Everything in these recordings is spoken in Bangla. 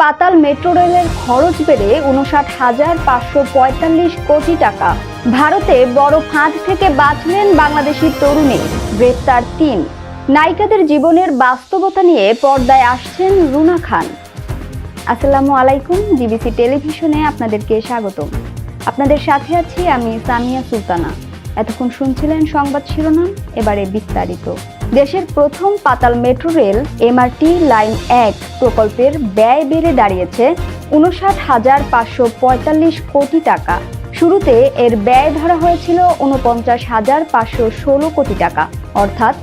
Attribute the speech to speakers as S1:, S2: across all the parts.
S1: পাতাল মেট্রো রেলের খরচ বেড়ে ৫৯,৫৪৫ কোটি টাকা। ভারতে বড় ফাঁদ থেকে বাঁচলেন বাংলাদেশি তরুণী, গ্রেপ্তার ৩। নায়িকাদের জীবনের বাস্তবতা নিয়ে পর্দায় আসছেন রুনা খান। আসসালামু আলাইকুম, ডিবিসি টেলিভিশনে আপনাদেরকে স্বাগতম। আপনাদের সাথে আছি আমি সামিয়া সুলতানা। এতক্ষণ শুনছিলেন সংবাদ শিরোনাম, এবারে বিস্তারিত। দেশের প্রথম পাতাল মেট্রো রেল এমআরটি লাইন ১ প্রকল্পের ব্যয় বেড়ে দাঁড়িয়েছে ৫৯,৫৪৫ কোটি টাকা। শুরুতে এর ব্যয় ধরা হয়েছিল ৪৯,৫১৬ কোটি টাকা, অর্থাৎ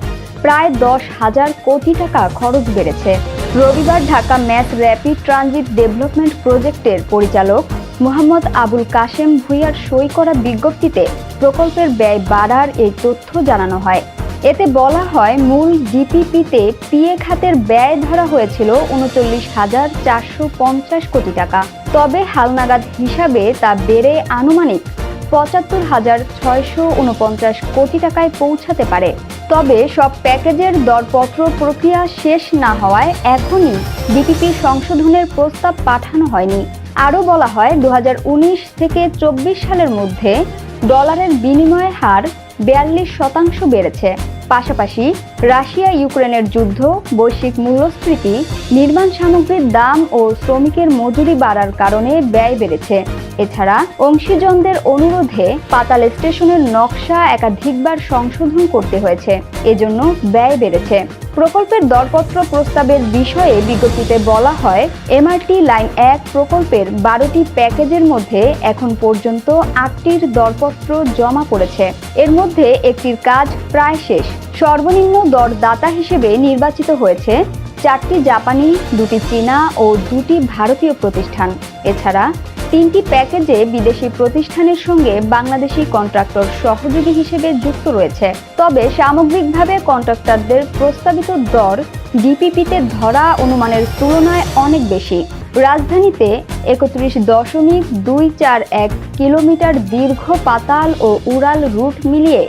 S1: প্রায় ১০,০০০ কোটি টাকা খরচ বেড়েছে। রবিবার Dhaka mass rapid transit development প্রজেক্টের পরিচালক মোহাম্মদ আবুল কাশেম ভূঁইয়ার সই করা বিজ্ঞপ্তিতে প্রকল্পের ব্যয় বাড়ার এই তথ্য জানানো হয়। এতে বলা হয়, মূল ডিপিপিতে পিএ খাতের ব্যয় ধরা হয়েছিল ৩৯,৪৫০ কোটি টাকা। তবে হালনাগাদ হিসাবে তা বেড়ে আনুমানিক ৭৫,৬৪৯ কোটি টাকায় পৌঁছাতে পারে। তবে সব প্যাকেজের দরপত্র প্রক্রিয়া শেষ না হওয়ায় এখনই ডিপিপি সংশোধনের প্রস্তাব পাঠানো হয়নি। আরও বলা হয়, ২০১৯ থেকে ২৪ সালের মধ্যে ডলারের বিনিময় হার ৪২% বেড়েছে। পাশাপাশি রাশিয়া ইউক্রেনের যুদ্ধ, বৈশ্বিক মূল্যস্ফীতি, নির্মাণ সামগ্রীর দাম ও শ্রমিকের মজুরি বাড়ার কারণে ব্যয় বেড়েছে। এছাড়া অংশীজনদের অনুরোধে পাতাল স্টেশনের নকশা একাধিকবার সংশোধন করতে হয়েছে, এজন্য ব্যয় বেড়েছে। প্রকল্পের দরপত্র প্রস্তাবের বিষয়ে বিজ্ঞপ্তিতে বলা হয়, এমআরটি লাইন ১ প্রকল্পের ১২টি প্যাকেজের মধ্যে এখন পর্যন্ত ৮টির দরপত্র জমা পড়েছে। এর মধ্যে একটির কাজ প্রায় শেষ। সর্বনিম্ন দরদাতা হিসেবে নির্বাচিত হয়েছে ৪টি জাপানি, ২টি চীনা ও ২টি ভারতীয় প্রতিষ্ঠান। এছাড়া ৩টি প্যাকেজে বিদেশি প্রতিষ্ঠানের সঙ্গে বাংলাদেশি কন্ট্রাক্টর সহযোগী হিসেবে যুক্ত রয়েছে। তবে সামগ্রিকভাবে কন্ট্রাক্টরদের প্রস্তাবিত দর ডিপিপিতে ধরা অনুমানের তুলনায় অনেক বেশি। রাজধানীতে ৩১.২৪১ কিলোমিটার দীর্ঘ পাতাল ও উড়াল রুট মিলিয়ে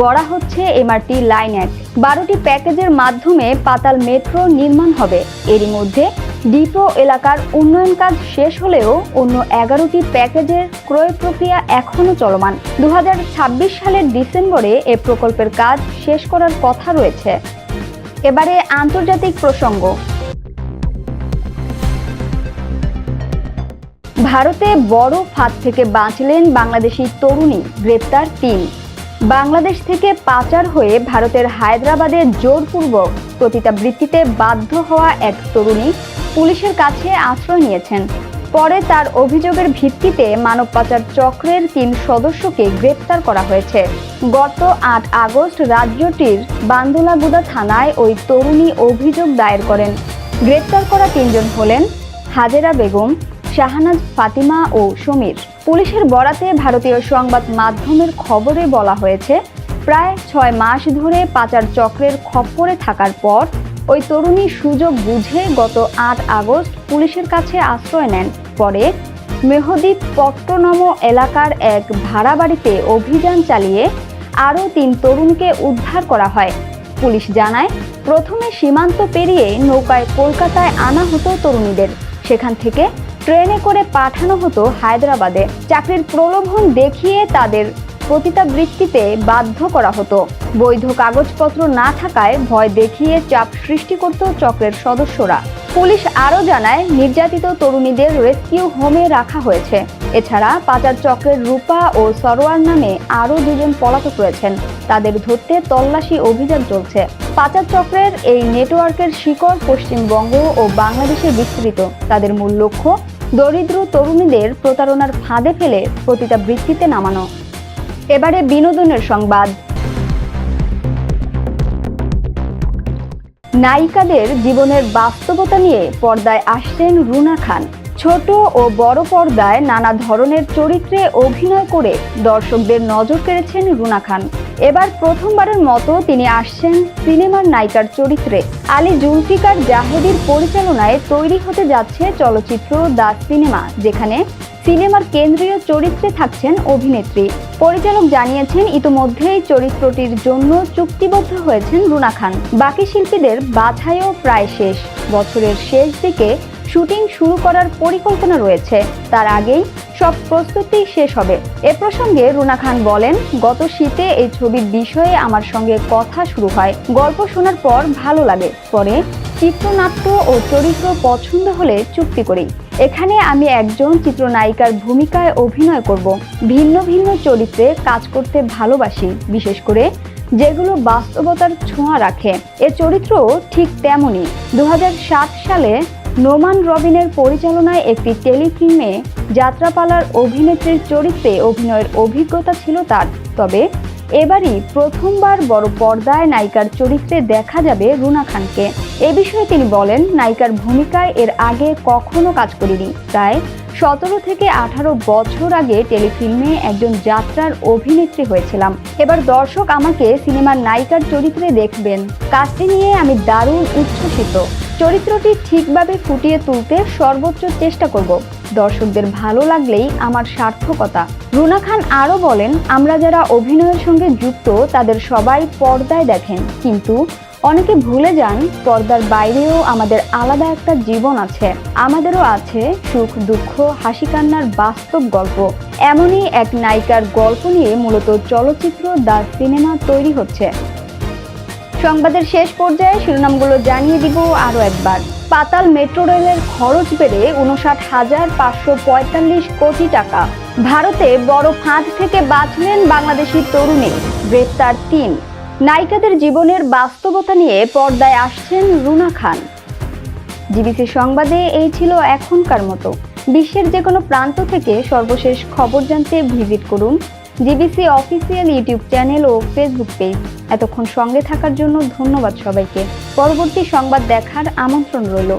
S1: গড়া হচ্ছে এমআরটি লাইন ১। ১২টি প্যাকেজের মাধ্যমে পাতাল মেট্রো নির্মাণ হবে। এরই মধ্যে ডিপো এলাকার উন্নয়ন কাজ শেষ হলেও অন্য ১১টি প্যাকেজের ক্রয় প্রক্রিয়া এখনও চলমান। ২০২৬ সালের ডিসেম্বরে এ প্রকল্পের কাজ শেষ করার কথা রয়েছে। এবারে আন্তর্জাতিক প্রসঙ্গ। ভারতে বড় ফাঁদ থেকে বাঁচলেন বাংলাদেশি তরুণী, গ্রেপ্তার ৩। বাংলাদেশ থেকে পাচার হয়ে ভারতের হায়দ্রাবাদে জোরপূর্বক পতিতাবৃত্তিতে বাধ্য হওয়া এক তরুণী পুলিশের কাছে আশ্রয় নিয়েছেন। পরে তার অভিযোগের ভিত্তিতে মানব পাচার চক্রের ৩ সদস্যকে গ্রেপ্তার করা হয়েছে। গত ৮ আগস্ট রাজ্যটির বান্দুলাগুদা থানায় ওই তরুণী অভিযোগ দায়ের করেন। গ্রেপ্তার করা ৩ জন হলেন হাজেরা বেগম, শাহনাজ ফাতিমা ও সমীর। পুলিশের বরাতে ভারতীয় সংবাদ মাধ্যমের খবরে বলা হয়েছে, প্রায় ৬ মাস ধরে পাচার চক্রের খপ্পরে থাকার পর ওই তরুণী সুযোগ বুঝে গত ৮ আগস্ট পুলিশের কাছে আশ্রয় নেন। পরে মেহদী পট্টনম এলাকার এক ভাড়া বাড়িতে অভিযান চালিয়ে আরও ৩ তরুণীকে উদ্ধার করা হয়। পুলিশ জানায়, প্রথমে সীমান্ত পেরিয়ে নৌকায় কলকাতায় আনা হতো তরুণীদের। সেখান থেকে ট্রেনে করে পাঠানো হতো হায়দ্রাবাদে। চাকরির প্রলোভন দেখিয়ে তাদের পতিতাবৃত্তিতে বাধ্য করা হতো। বৈধ কাগজপত্র না থাকায় ভয় দেখিয়ে চাপ সৃষ্টি করত চক্রের সদস্যরা। পুলিশ আরও জানায়, নির্যাতিত তরুণীদের রেস্কিউ হোমে রাখা হয়েছে। এছাড়া পাচার চক্রের রূপা ও সরোয়ার নামে আরও ২ জন পলাতক রয়েছেন। তাদের ধরতে তল্লাশি অভিযান চলছে। পাচার চক্রের এই নেটওয়ার্কের শিকড় পশ্চিমবঙ্গ ও বাংলাদেশে বিস্তৃত। তাদের মূল লক্ষ্য দরিদ্র তরুণীদের প্রতারণার ফাঁদে ফেলে পতিতাবৃত্তিতে নামানো। এবারে বিনোদনের সংবাদ। নায়িকাদের জীবনের বাস্তবতা নিয়ে পর্দায় আসছেন রুনা খান। ছোট ও বড় পর্দায় নানা ধরনের চরিত্রে অভিনয় করে দর্শকদের নজর কেড়েছেন রুনা খান। এবার প্রথমবারের মতো তিনি আসছেন সিনেমার নায়িকার চরিত্রে। আলী জুলফিকার জাহেদীর পরিচালনায় তৈরি হতে যাচ্ছে চলচ্চিত্র দ্য সিনেমা, যেখানে সিনেমার কেন্দ্রীয় চরিত্রে থাকছেন অভিনেত্রী। পরিচালক জানিয়েছেন, ইতোমধ্যেই চরিত্রটির জন্য চুক্তিবদ্ধ হয়েছেন রুনা খান। বাকি শিল্পীদের বাছাইও প্রায় শেষ। বছরের শেষ দিকে শুটিং শুরু করার পরিকল্পনা রয়েছে। তার আগেই সব প্রস্তুতি শেষ হবে। এ প্রসঙ্গে রুনা খান বলেন, গত শীতে এই ছবির বিষয়ে আমার সঙ্গে কথা শুরু হয়। গল্প শোনার পর ভালো লাগে, পরে চিত্রনাট্য ও চরিত্র পছন্দ হলে চুক্তি করি। এখানে আমি একজন চিত্রনায়িকার ভূমিকায় অভিনয় করব। ভিন্ন ভিন্ন চরিত্রে কাজ করতে ভালোবাসি, বিশেষ করে যেগুলো বাস্তবতার ছোঁয়া রাখে। এ চরিত্র ঠিক তেমনই। 2007 সালে নোমান রবিনের পরিচালনায় একটি টেলিফিল্মে যাত্রাপালার অভিনেত্রীর চরিত্রে অভিনয়ের অভিজ্ঞতা ছিল তার। তবে এবারই প্রথমবার বড় পর্দায় নায়িকার চরিত্রে দেখা যাবে রুনা খানকে। এ বিষয়ে তিনি বলেন, নায়িকার ভূমিকায় এর আগে কখনো কাজ করিনি। প্রায় 17 থেকে 18 বছর আগে টেলিফিল্মে একজন যাত্রার অভিনেত্রী হয়েছিলাম। এবার দর্শক আমাকে সিনেমার নায়িকার চরিত্রে দেখবেন। কাজটি নিয়ে আমি দারুণ উচ্ছ্বসিত। চরিত্রটি ঠিকভাবে ফুটিয়ে তুলতে সর্বোচ্চ চেষ্টা করব। দর্শকদের ভালো লাগলেই আমার সার্থকতা। রুনা খান আরও বলেন, আমরা যারা অভিনয়ের সঙ্গে যুক্ত তাদের সবাই পর্দায় দেখেন, কিন্তু অনেকে ভুলে যান পর্দার বাইরেও আমাদের আলাদা একটা জীবন আছে। আমাদেরও আছে সুখ, দুঃখ, হাসি কান্নার বাস্তব গল্প। এমনই এক নায়িকার গল্প নিয়ে মূলত চলচ্চিত্র দ্য সিনেমা তৈরি হচ্ছে। সংবাদের শেষ পর্যায়ে শিরোনামগুলো জানিয়ে দিব আরও একবার। পাতাল মেট্রো রেলের খরচ বেড়ে 59,545 কোটি টাকা। ভারতে বড় ফাঁদ থেকে বাঁচলেন বাংলাদেশি তরুণী, গ্রেপ্তার 3। নায়িকাদের জীবনের বাস্তবতা নিয়ে পর্দায় আসছেন রুনা খান। জিবিসি সংবাদে এই ছিল এখনকার মতো। বিশ্বের যে কোনো প্রান্ত থেকে সর্বশেষ খবর জানতে ভিজিট করুন জিবিসি অফিসিয়াল ইউটিউব চ্যানেল ও ফেসবুক পেজ। এতক্ষণ সঙ্গে থাকার জন্য ধন্যবাদ সবাইকে। পরবর্তী সংবাদ দেখার আমন্ত্রণ রইল।